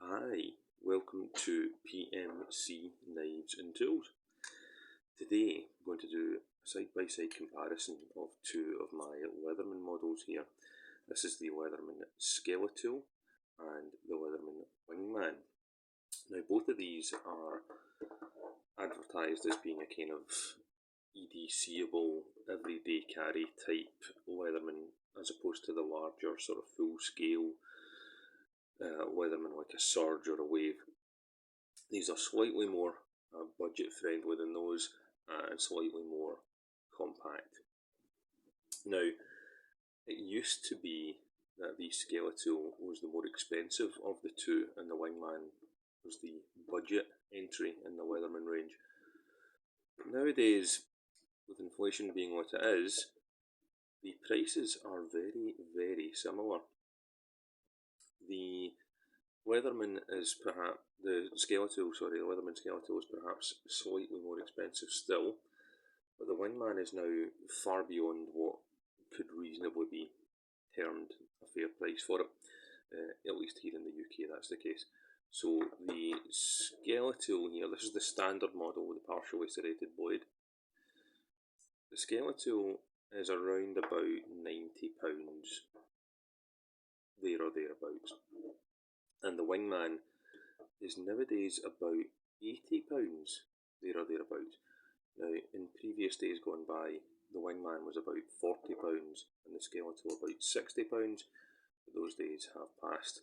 Hi, welcome to PMC Knives and Tools. Today I'm going to do a side-by-side comparison of two of my Leatherman models here. This is the Leatherman Skeletool and the Leatherman Wingman. Now both of these are advertised as being a kind of EDCable, everyday carry type Leatherman as opposed to the larger sort of full-scale Leatherman like a Surge or a Wave. These are slightly more budget friendly than those and slightly more compact. Now, it used to be that the Skeletool was the more expensive of the two and the Wingman was the budget entry in the Leatherman range. But nowadays, with inflation being what it is, the prices are very, very similar. The Leatherman is perhaps, the Leatherman Skeletool is perhaps slightly more expensive still, but the Wingman is now far beyond what could reasonably be termed a fair price for it. At least here in the UK that's the case. So the Skeletool here, this is the standard model with the partially serrated blade. The Skeletool is around about £90, there or thereabouts. And the Wingman is nowadays about £80, there or thereabouts. Now, in previous days gone by, the Wingman was about £40 and the Skeletool about £60, but those days have passed.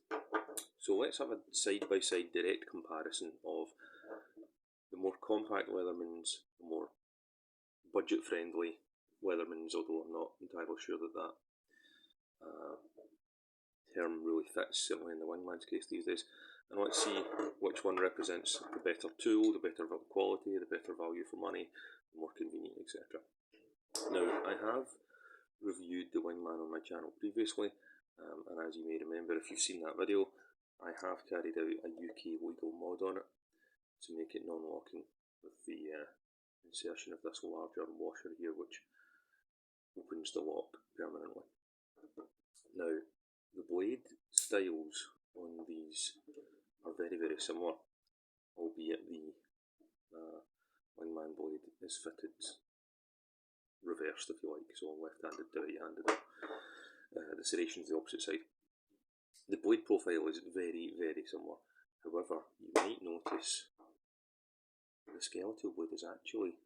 So let's have a side-by-side direct comparison of the more compact Leathermans, the more budget-friendly Leathermans, although I'm not entirely sure that that term really fits, certainly in the Wingman's case these days. And let's see which one represents the better tool, the better quality, the better value for money, the more convenient, etc. Now, I have reviewed the Wingman on my channel previously, and as you may remember if you've seen that video, I have carried out a UK legal mod on it to make it non-locking with the insertion of this larger washer here, which opens the lock permanently. Now, the blade styles on these are very, very similar, albeit the Wingman blade is fitted reversed, if you like, so left-handed to right-handed. The serration is the opposite side. The blade profile is very, very similar. However, you might notice the Skeletool blade is actually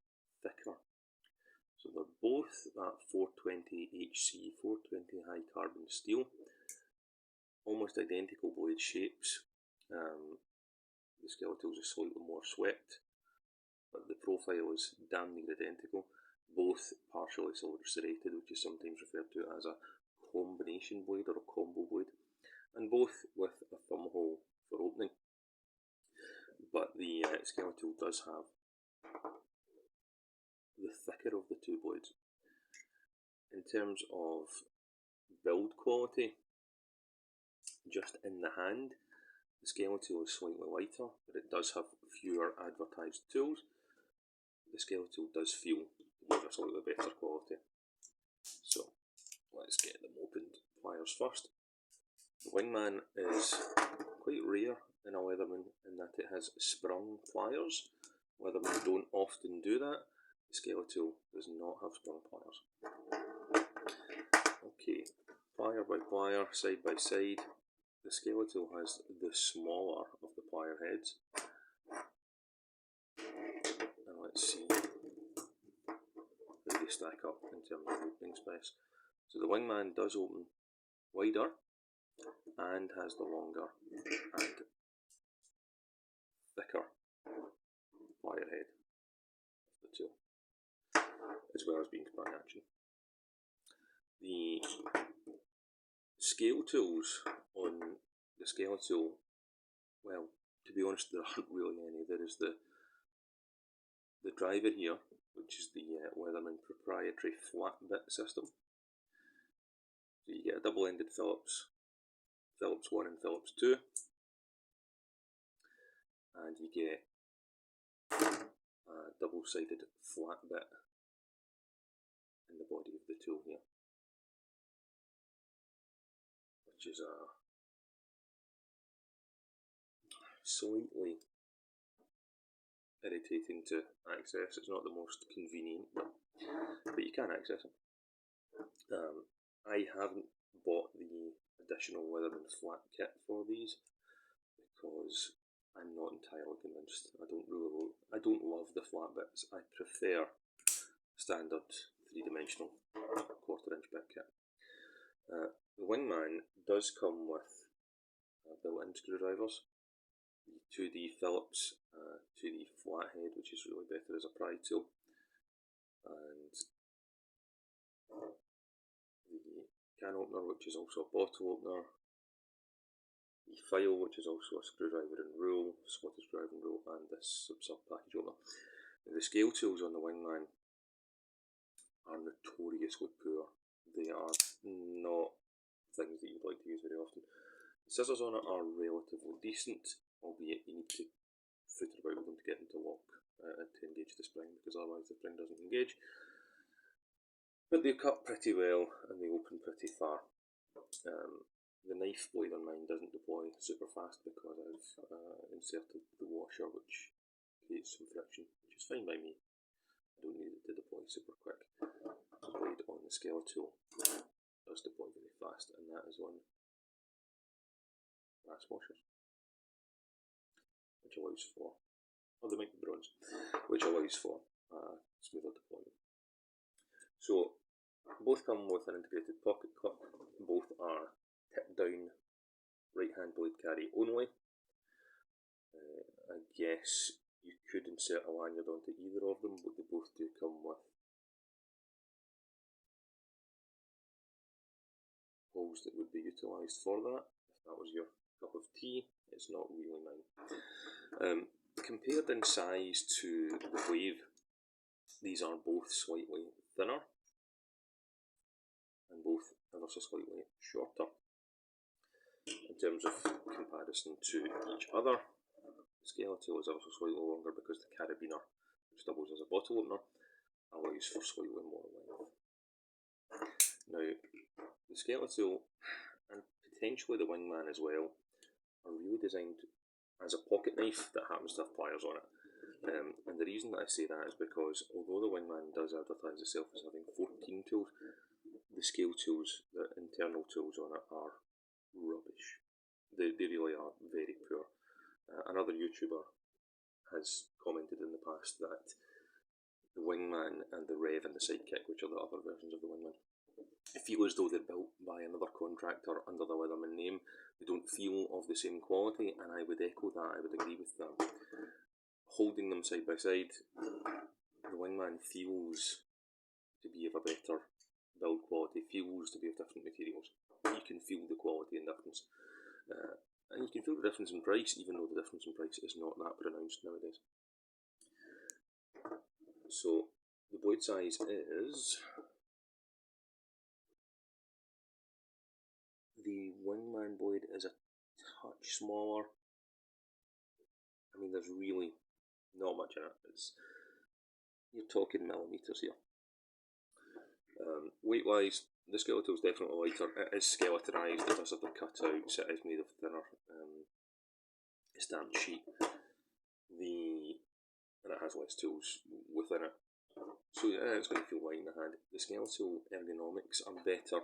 thicker. So they're both at 420 HC, 420 high carbon steel, almost identical blade shapes. The Skeletool is slightly more swept, but the profile is damn near identical. Both partially silver serrated, which is sometimes referred to as a combination blade or a combo blade, and both with a thumb hole for opening. But the Skeletool does have the thicker of the two blades. In terms of build quality, just in the hand, the Skeletool is slightly lighter, but it does have fewer advertised tools. The Skeletool does feel to be a slightly better quality. So let's get them opened. Pliers first. The Wingman is quite rare in a Leatherman in that it has sprung pliers. Leathermen don't often do that. The Skeletool does not have sprung pliers. Okay, plier by plier, side by side. The Skeletool has the smaller of the plier heads. And let's see how they stack up in terms of opening space. So the Wingman does open wider and has the longer and thicker plier head of the two, as well as being sprung action. The scale tools on the Skeletool, well, to be honest, there aren't really any. There is the driver here, which is the Leatherman proprietary flat bit system. So you get a double-ended Phillips 1 and Phillips 2, and you get a double-sided flat bit in the body of the tool here, which is a slightly irritating to access. It's not the most convenient, but you can access it. I haven't bought the additional Leatherman flat kit for these because I'm not entirely convinced. I don't love the flat bits. I prefer standard 3-dimensional 1/4 inch bit kit. The Wingman does come with built-in screwdrivers, the 2D Phillips 2D flathead, which is really better as a pry tool, and the can opener, which is also a bottle opener, the file, which is also a screwdriver and rule, Scottish screwdriver and rule, and this sub-package opener. The scale tools on the Wingman are notoriously poor. They are not things that you'd like to use very often. The scissors on it are relatively decent, albeit you need to foot about with them to get them to lock and to engage the spring, because otherwise the spring doesn't engage. But they cut pretty well and they open pretty far. The knife blade on mine doesn't deploy super fast because I've inserted the washer, which creates some friction, which is fine by me. I don't need it to deploy super quick. The blade on the Skeletool does deploy very fast, and that is on brass washers, which allows for, or they might be bronze, which allows for smoother deployment. So both come with an integrated pocket clip. Both are tip down right hand blade carry only. I guess you could insert a lanyard onto either of them, but they both do come with holes that would be utilised for that. If that was your cup of tea, it's not really mine. Compared in size to the Wave, these are both slightly thinner and both ever so slightly shorter. In terms of comparison to each other, the Skeletool is also slightly longer because the carabiner, which doubles as a bottle opener, allows for slightly more length. Now, the Skeletool, and potentially the Wingman as well, are really designed as a pocket knife that happens to have pliers on it. And the reason that I say that is because although the Wingman does advertise itself as having 14 tools, the scale tools, the internal tools on it are rubbish. They really are very poor. Another YouTuber has commented in the past that the Wingman and the Rev and the Sidekick, which are the other versions of the Wingman, feel as though they're built by another contractor under the Leatherman name. They don't feel of the same quality, and I would echo that. I would agree with that. Holding them side by side, the Wingman feels to be of a better build quality, feels to be of different materials. You can feel the quality and difference. And you can feel the difference in price, even though the difference in price is not that pronounced nowadays. So, the blade size is... The Wingman blade is a touch smaller. I mean, there's really not much in it. You're talking millimetres here. Weight-wise, the Skeletool is definitely lighter. It is skeletonized, it does have the cutouts, it is made of thinner stamped sheet. And it has less tools within it. So it's going to feel light in the hand. The Skeletool ergonomics are better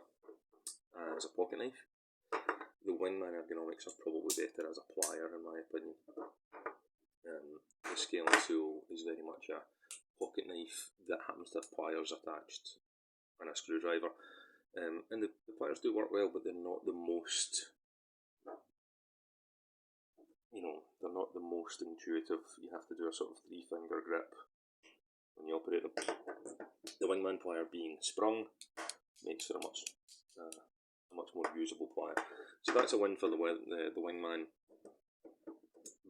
as a pocket knife. The Wingman ergonomics are probably better as a plier, in my opinion. The Skeletool is very much a pocket knife that happens to have pliers attached and a screwdriver. And the pliers do work well, but they're not the most, they're not the most intuitive. You have to do a sort of 3-finger grip when you operate them. The Wingman plier being sprung makes for a much more usable plier. So that's a win for the Wingman.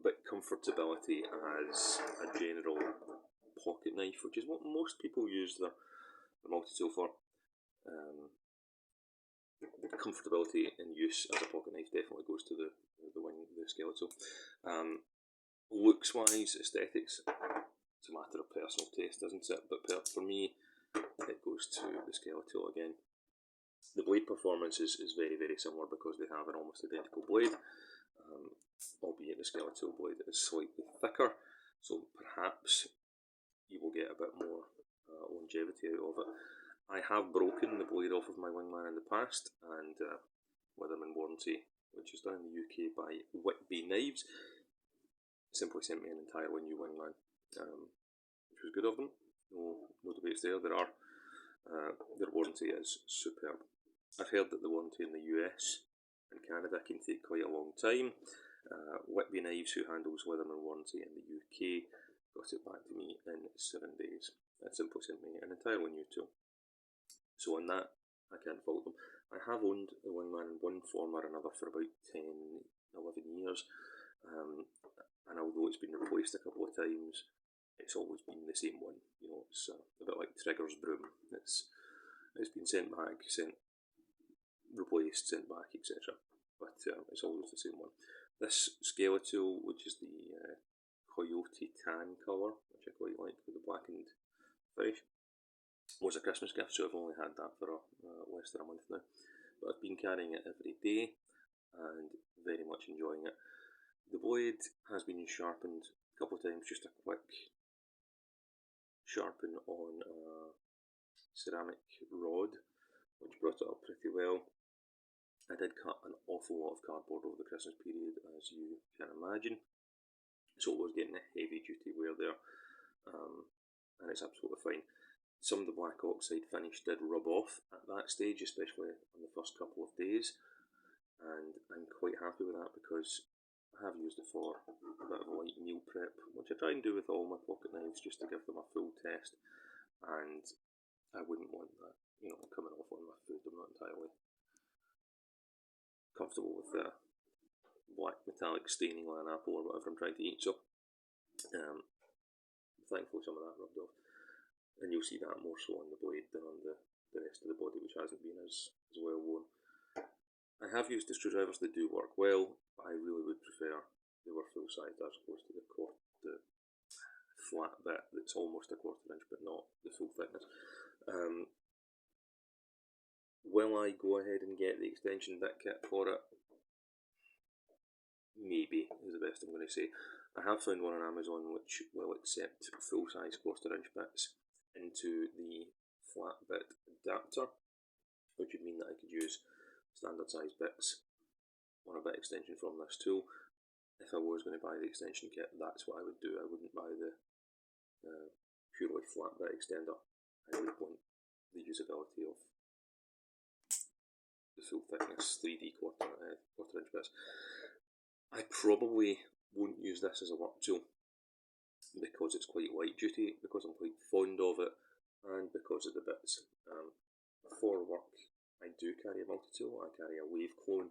But comfortability as a general pocket knife, which is what most people use their multi-tool for. Comfortability in use as a pocket knife definitely goes to the Skeletool. Looks-wise, aesthetics, it's a matter of personal taste, isn't it? But for me, it goes to the Skeletool again. The blade performance is very, very similar because they have an almost identical blade. albeit the Skeletool blade is slightly thicker, so perhaps you will get a bit more longevity out of it. I have broken the blade off of my Wingman in the past, and Leatherman Warranty, which is done in the UK by Whitby Knives, simply sent me an entirely new Wingman, which was good of them. No debates there. Their warranty is superb. I've heard that the warranty in the US and Canada can take quite a long time. Whitby Knives, who handles Leatherman Warranty in the UK, got it back to me in 7 days and simply sent me an entirely new tool. So on that, I can't fault them. I have owned the Wingman in one form or another for about 10, 11 years, and although it's been replaced a couple of times, it's always been the same one. You know, it's a bit like Trigger's broom. It's been sent back, replaced, sent back, etc. But it's always the same one. This Skeletool, which is the Coyote Tan colour, which I quite like with the blackened finish, was a Christmas gift, so I've only had that for less than a month now. But I've been carrying it every day and very much enjoying it. The blade has been sharpened a couple of times, just a quick sharpen on a ceramic rod, which brought it up pretty well. I did cut an awful lot of cardboard over the Christmas period, as you can imagine, so it was getting a heavy duty wear there, and it's absolutely fine. Some of the black oxide finish did rub off at that stage, especially on the first couple of days, and I'm quite happy with that because I have used it for a bit of a light meal prep, which I try and do with all my pocket knives just to give them a full test, and I wouldn't want that, you know, coming off on my food. I'm not entirely comfortable with the black metallic staining on an apple or whatever I'm trying to eat, so thankfully some of that rubbed off. And you'll see that more so on the blade than on the rest of the body, which hasn't been as well worn. I have used the screwdrivers that do work well, but I really would prefer they were full sized as opposed to the flat bit that's almost a 1/4 inch but not the full thickness. Will I go ahead and get the extension bit kit for it? Maybe, is the best I'm going to say. I have found one on Amazon which will accept full size 1/4 inch bits into the flat bit adapter, which would mean that I could use standard size bits on a bit extension from this tool. If I was going to buy the extension kit, that's what I would do. I wouldn't buy the purely flat bit extender. I would want the usability of the full thickness 3D 1/4 inch bits. I probably won't use this as a work tool because it's quite light duty, because I'm quite fond of it, and because of the bits. For work, I do carry a multi-tool. I carry a wave clone,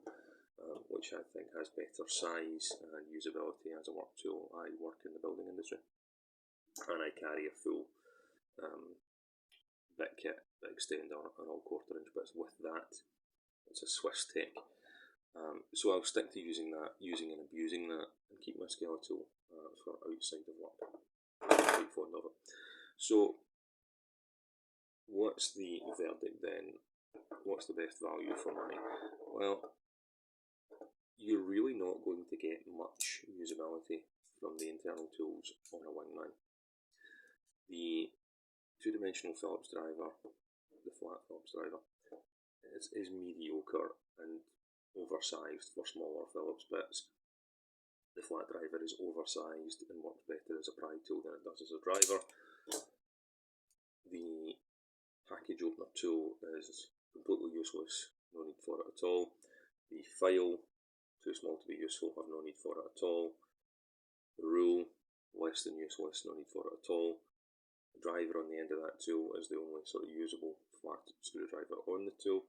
which I think has better size and usability as a work tool. I work in the building industry, and I carry a full bit kit, bit extender, and all 1/4 inch bits with that. It's a Swiss Tech. So I'll stick to using and abusing that, and keep my Skeletool for outside of work. I'm quite fond of it. So, what's the verdict then? What's the best value for money? Well, you're really not going to get much usability from the internal tools on a Wingman. The two-dimensional Phillips driver, the flat Phillips driver, is mediocre and oversized for smaller Phillips bits. The flat driver is oversized and works better as a pry tool than it does as a driver. The package opener tool is completely useless, no need for it at all. The file, too small to be useful, have no need for it at all. The rule, less than useless, no need for it at all. The driver on the end of that tool is the only sort of usable flat screwdriver on the tool.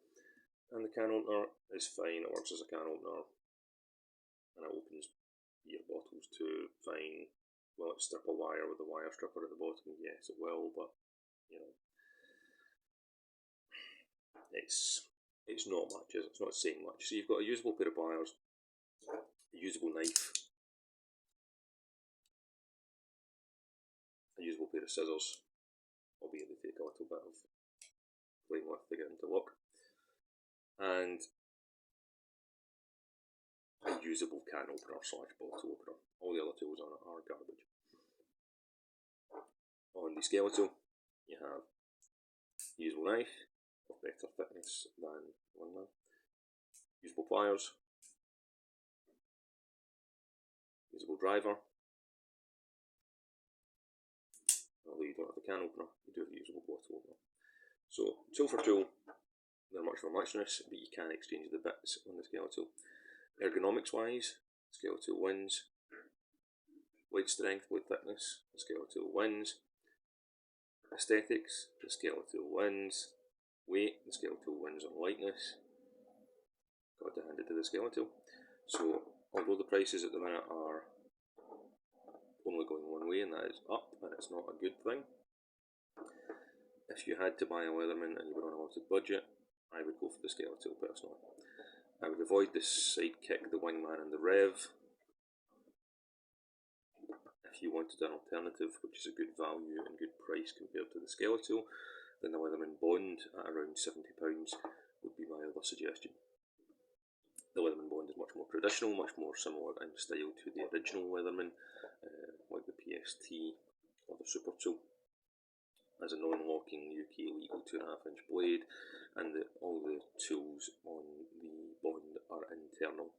And the can opener is fine, it works as a can opener, and it opens beer bottles too, fine. Will it strip a wire with a wire stripper at the bottom? Yes, it will, but, you know, it's not much, it's not saying much. So you've got a usable pair of pliers, a usable knife, a usable pair of scissors, albeit they take a little bit of playing with to get them to work, and a usable can opener / bottle opener. All the other tools on it are garbage. On the Skeletool, you have usable knife of better thickness than Wingman, usable pliers, usable driver. Although you don't have a can opener, you do have a usable bottle opener. So tool for tool, they're much of a muchness, but you can exchange the bits on the Skeletool. Ergonomics wise, Skeletool wins. Blade strength, blade thickness, the Skeletool wins. Aesthetics, the Skeletool wins. Weight, the Skeletool wins on lightness. Got to hand it to the Skeletool. So although the prices at the minute are only going one way, and that is up, and it's not a good thing, if you had to buy a Leatherman and you were on a limited budget, I would go for the Skeletool personally. I would avoid the Sidekick, the Wingman and the Rev. If you wanted an alternative which is a good value and good price compared to the Skeletool, then the Leatherman Bond at around £70 would be my other suggestion. The Leatherman Bond is much more traditional, much more similar in style to the original Leatherman, like the PST or the Super Tool. As a non-locking UK legal 2.5-inch blade, and all the tools on the Bond are internal.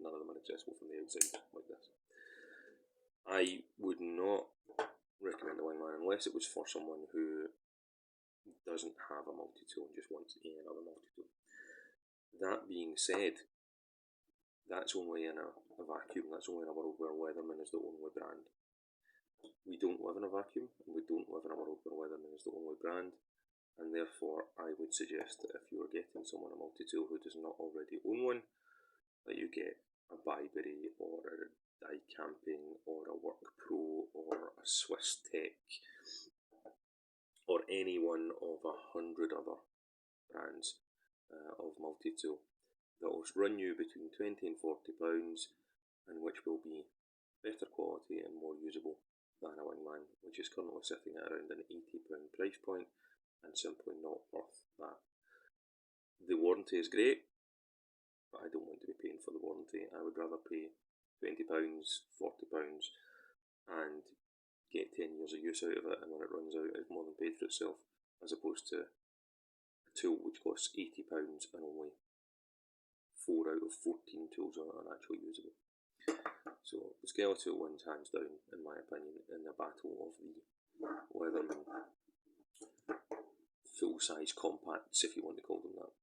None of them are accessible from the outside like this. I would not recommend the Wingman unless it was for someone who doesn't have a multi-tool and just wants another multi-tool. That being said, that's only in a vacuum. That's only in a world where Leatherman is the only brand. We don't live in a vacuum, and we don't live in a world where Leatherman is the only brand, and therefore I would suggest that if you are getting someone a multi-tool who does not already own one, that you get a Byberry or a Die Camping or a Work Pro or a Swiss Tech or any one of 100 other brands of multi-tool that will run you between £20 and £40, and which will be better quality and more usable than a Wingman, which is currently sitting at around an £80 price point and simply not worth that. The warranty is great, but I don't want to be paying for the warranty. I would rather pay £20, £40 and get 10 years of use out of it, and when it runs out it's more than paid for itself, as opposed to a tool which costs £80 and only 4 out of 14 tools on it are actually usable. So the Skeletool wins hands down, in my opinion, in the battle of the Leatherman full-size compacts, if you want to call them that.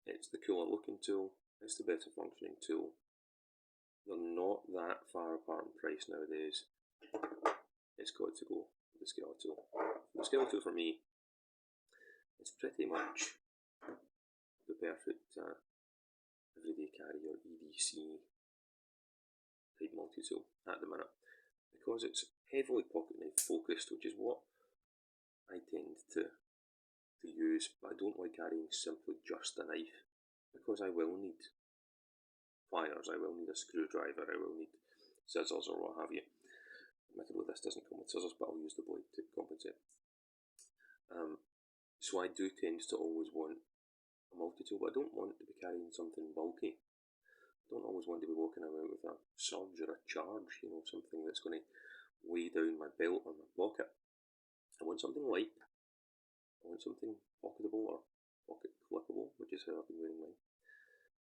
It's the cooler looking tool, it's the better functioning tool. They're not that far apart in price nowadays. It's got to go with the Skeletool. The Skeletool for me is pretty much the perfect everyday carrier EDC type multi-tool at the minute, because it's heavily pocket knife focused, which is what I tend to use, but I don't like carrying simply just a knife, because I will need pliers, I will need a screwdriver, I will need scissors or what have you. Admittedly this doesn't come with scissors, but I'll use the blade to compensate. So I do tend to always want a multi-tool, but I don't want to be carrying something bulky. I don't always want to be walking around with a surge or a charge, something that's going to weigh down my belt or my pocket. I want something light. I want something pocketable or pocket clippable, which is how I've been wearing mine,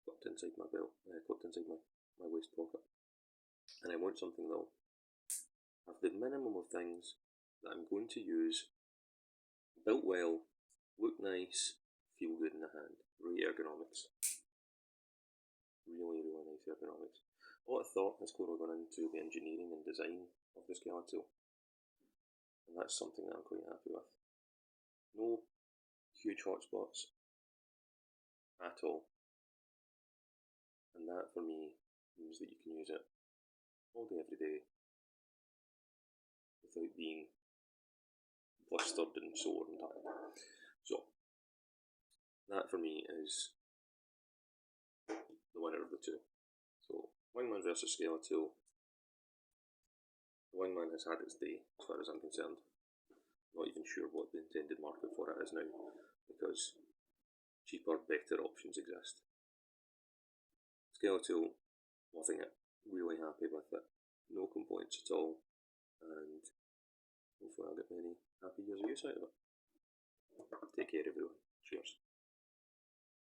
clipped inside my belt, clipped inside my waist pocket. And I want something that will have the minimum of things that I'm going to use, built well, look nice, feel good in the hand. Great ergonomics. Really, really nice ergonomics. A lot of thought has clearly gone into the engineering and design of the Skeletool, and that's something that I'm quite happy with. No huge hotspots at all, and that for me means that you can use it all day, every day, without being blistered and sore and tired. So that for me is the winner of the two. So Wingman versus Skeletool. The Wingman has had its day, as far as I'm concerned. Not even sure what the intended market for it is now, because cheaper, better options exist. Skeletool, loving it, really happy with it, no complaints at all, and hopefully I'll get many happy years of use out of it. Take care everyone, cheers.